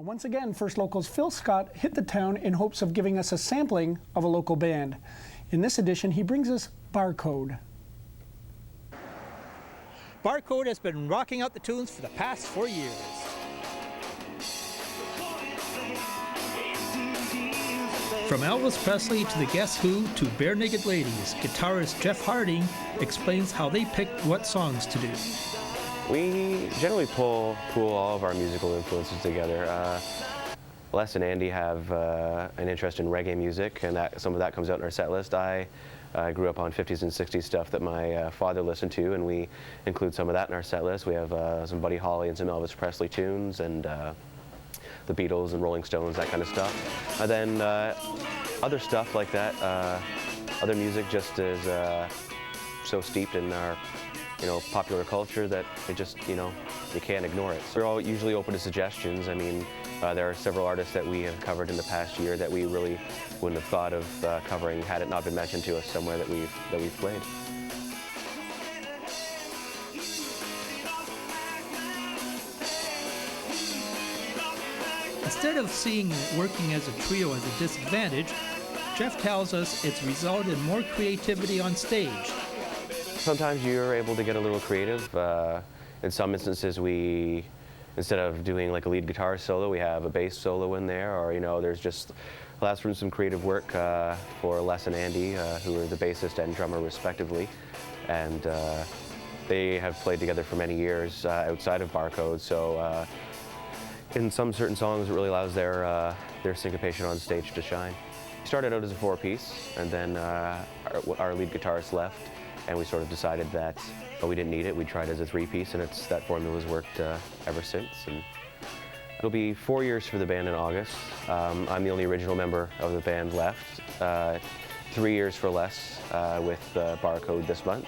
Once again, First Local's Phil Scott hit the town in hopes of giving us a sampling of a local band. In this edition, he brings us BarCode. BarCode has been rocking out the tunes for the past 4 years. From Elvis Presley to the Guess Who to Bare Naked Ladies, guitarist Jeff Harding explains how they picked what songs to do. We generally pool all of our musical influences together. Les and Andy have an interest in reggae music, and some of that comes out in our set list. I grew up on 50s and 60s stuff that my father listened to, and we include some of that in our set list. We have some Buddy Holly and some Elvis Presley tunes, and the Beatles and Rolling Stones, that kind of stuff. And then other stuff like that, other music just is so steeped in our popular culture that it just, you can't ignore it. So we're all usually open to suggestions. I mean, there are several artists that we have covered in the past year that we really wouldn't have thought of covering had it not been mentioned to us somewhere that we've played. Instead of seeing working as a trio as a disadvantage, Jeff tells us it's resulted in more creativity on stage. Sometimes you're able to get a little creative. In some instances, instead of doing like a lead guitar solo, we have a bass solo in there, or there's just last from some creative work for Les and Andy, who are the bassist and drummer respectively, and they have played together for many years outside of BarCode. So in some certain songs, it really allows their syncopation on stage to shine. We started out as a 4-piece, and then our lead guitarist left. And we sort of decided that we didn't need it. We tried as a 3-piece, and that formula's worked ever since. And it'll be 4 years for the band in August. I'm the only original member of the band left. 3 years for Les with BarCode this month,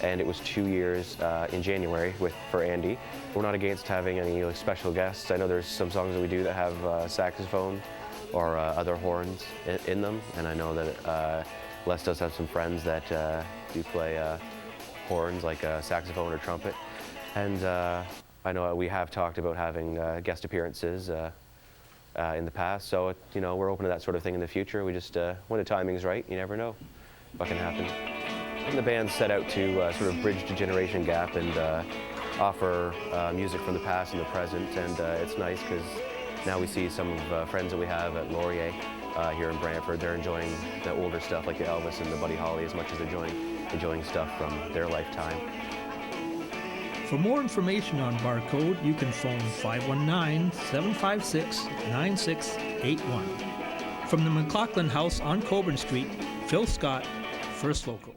and it was 2 years in January for Andy. We're not against having any special guests. I know there's some songs that we do that have saxophone or other horns in them, and I know that Les does have some friends that do play horns, like saxophone or trumpet. And I know we have talked about having guest appearances in the past, so we're open to that sort of thing in the future. We just, when the timing's right, you never know what can happen. And the band set out to sort of bridge the generation gap and offer music from the past and the present, and it's nice because now we see some of friends that we have at Laurier here in Brantford. They're enjoying the older stuff like the Elvis and the Buddy Holly as much as they're enjoying stuff from their lifetime. For more information on BarCode, you can phone 519-756-9681. From the McLauchlin House on Coburn Street, Phil Scott, First Local.